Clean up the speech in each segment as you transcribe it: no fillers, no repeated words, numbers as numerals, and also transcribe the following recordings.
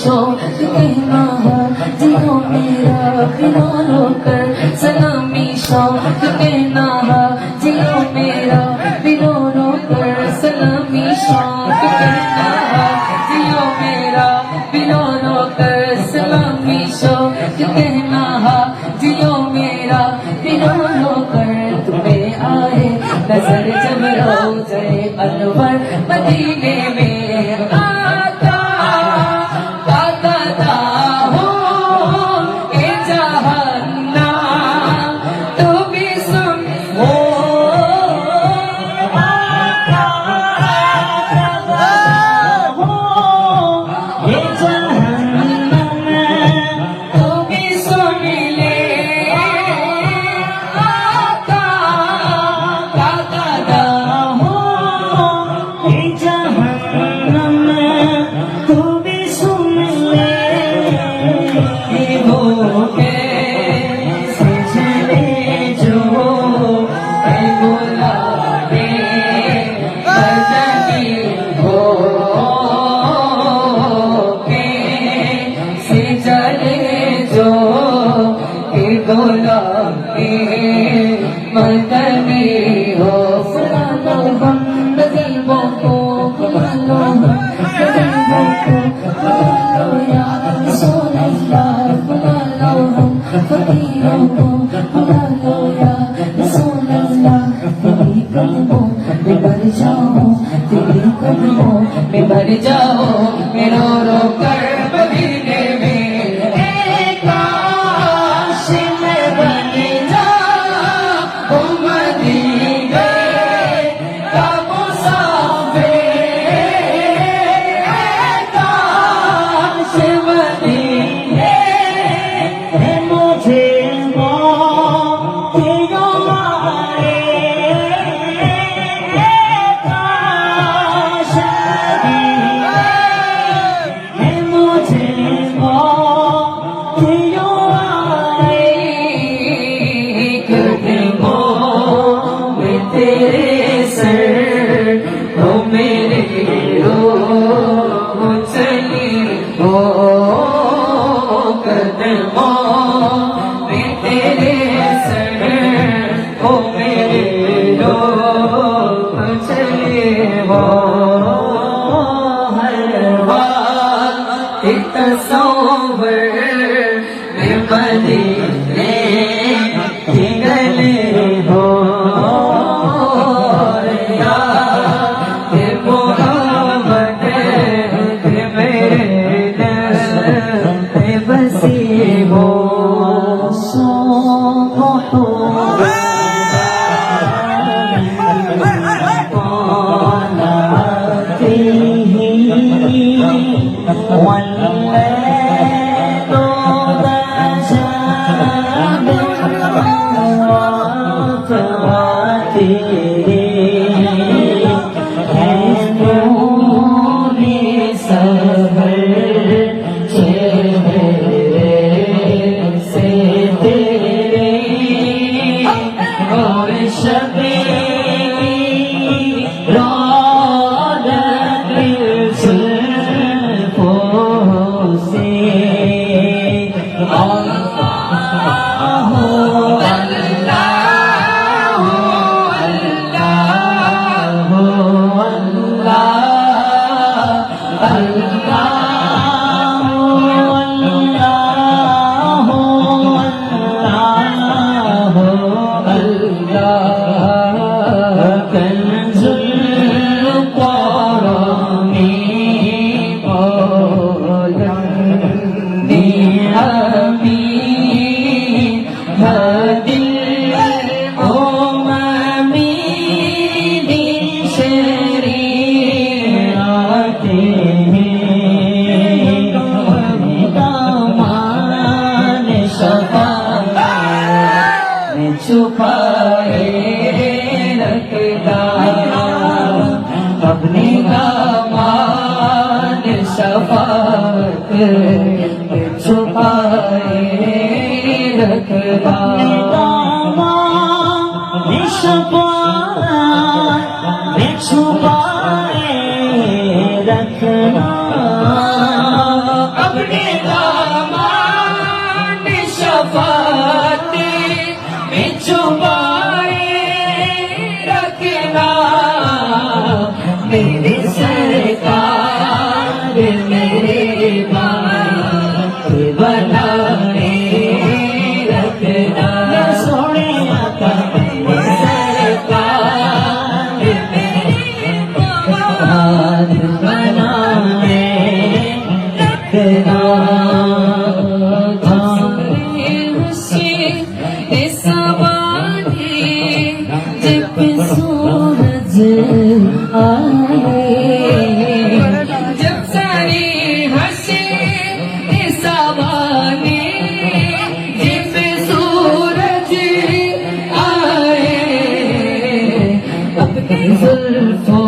शौक कहना है जियो मेरा बिना रोकर सलामी शौक कहना है जियो मेरा बिना रोकर सलामी शौक कहना है जियो मेरा बिना रोकर सलामी शौक कहना है जियो मेरा बिना रोकर तुम्हें आए नजर जब रोज़े अनवर मदीने में आता ताकता हो ए जहन्नम तो भी सुन हो आता ताकता हो ए जहन्नम तो भी सुन ले आता ताकता हो ए जहन्नम तो भी सुन ले हो कैसे चले जो ए गुलाबे बदनी हो कैसे चले जो ए गुलाबे बदनी हो फुला लो हम नजीबों को फुला लो हम नजीबों को फुला लो या रसूल अल्लाह फुला लो हम फकीरों को फुला लो या रसूल अल्लाह तेरी कदमों में भर जाओ तेरी कदमों में भर जाओ रो रो कर मदीने में एक काश में बन जाओ मदीने का मुसाफिर एक काश मदीने है मुझे मोतियों वाले एक काश मदीने है मुझे मोतियों वाले कदमों में तेरे सर हो मेरे रोह चली हो कदमों में तेरे सर हो मेरे रोह चले हो हर बात एक तस्वीर में मदीने के गले हो याद मोहम्मद के मेरे दिल में बसी हो छुपाए रखता अपने दामान शफात छुपाए रखता दामान शफात छुपाए रखना अपने दामन शफाअते में छुपाए रखना मेरे सरकार मेरे बाप बनाए रखना सोने आका सरकार मेरे बाप बनाए रखना जब सूरज आए जब सारी हंसी सवाने जब सूरज आए अपनी जुल्फों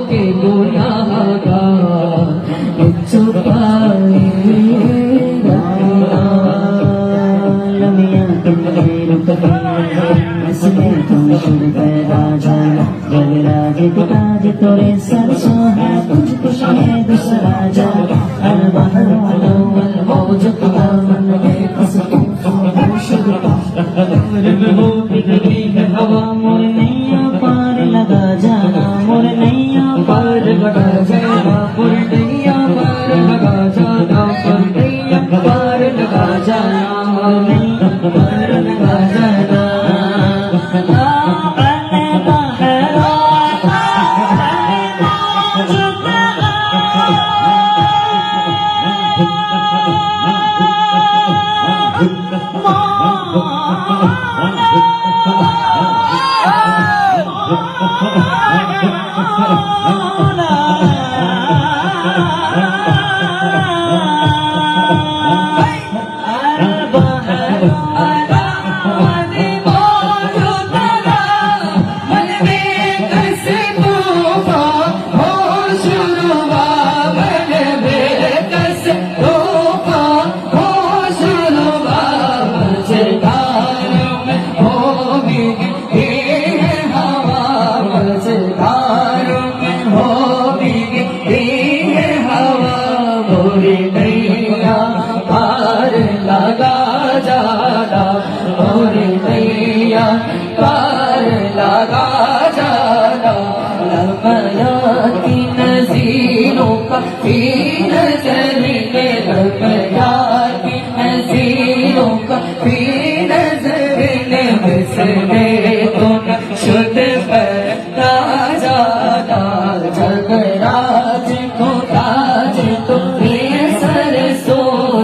के गुनाहगार छुपाए तोरे सरसों है तुझको शायद दूसरा जा अलबहर अलवल मौज तमन में कसम हो बिगड़ी हवा मोर नैया पार लगा जाना मोर नैया पार लगा जाना मोर नैया पार लगा जाना मोर नैया पार लगा जाना मोर नैया पार लगा जाना नैया पार लगा जाना और नैया पार लगा जाना लमया की नज़ीरों का फी नज़र में लमया की नज़ीरों का फी नज़र में बिसरे तो न शुद्ध पैदा जाना जगराज को ताज तो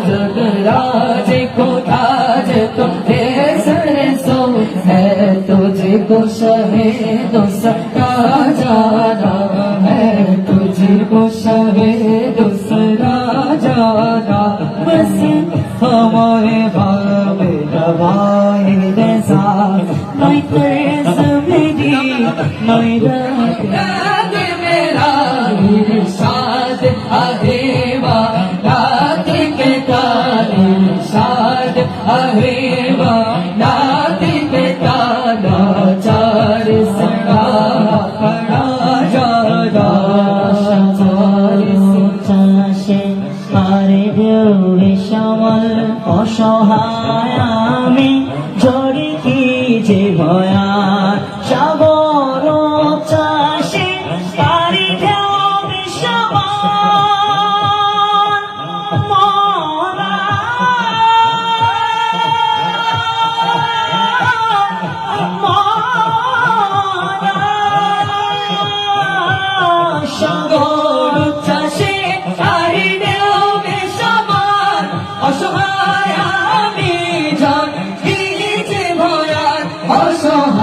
जगराज को ताज तुझे सरसो है तुझको शहीदों सका जाना है तुझको शहीदों सका जाना बस हमारे भाव दवाई जैसा नहीं तरस मेरी नहीं राग मेरा इरशाद अहेवा शाद अहेवा नाती पिता नाचार सड़ा खड़ा जादा चार चाशे पारे देवे श्यामल असहाय आमी झड़ी की जे भया सागर चाशे पारे देवे श्यामल সাগর চাষে পারি দেবে সবার অসহায় আমি জান দিয়েছে ভয়ার অসহায়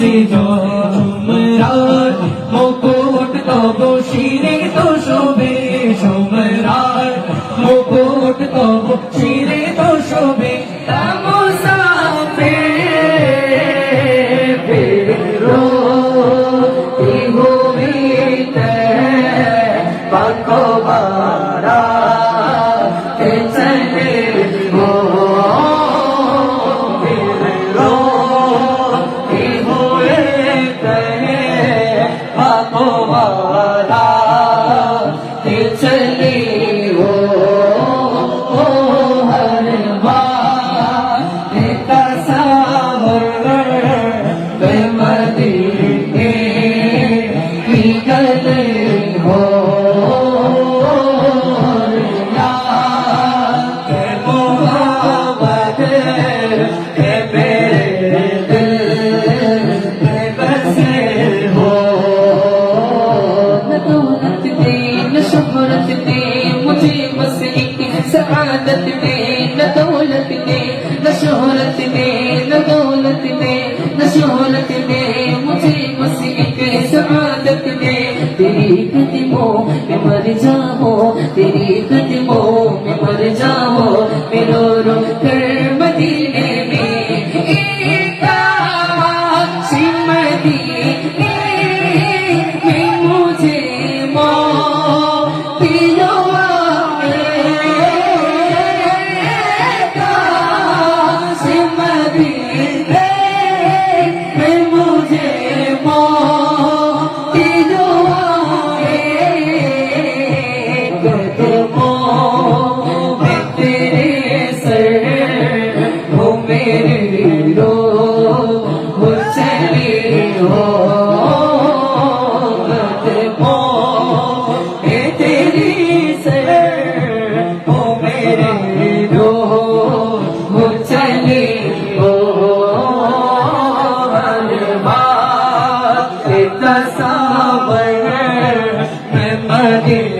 से जो शुमराट मुकुट तब शिरे तो शोभे शुमराट मुकुट तब शिरे तो शोभे सआदत दे न दौलत दे न शोहरत दे न दौलत दे न शोहरत दे मुझे बस एक सआदत दे तेरी कदमों में मर जाओ तेरी कदमों में मर जाओ मेरो रो कर मदीने में एक सी मदीने में मुझे मोती तस्वर में मदीना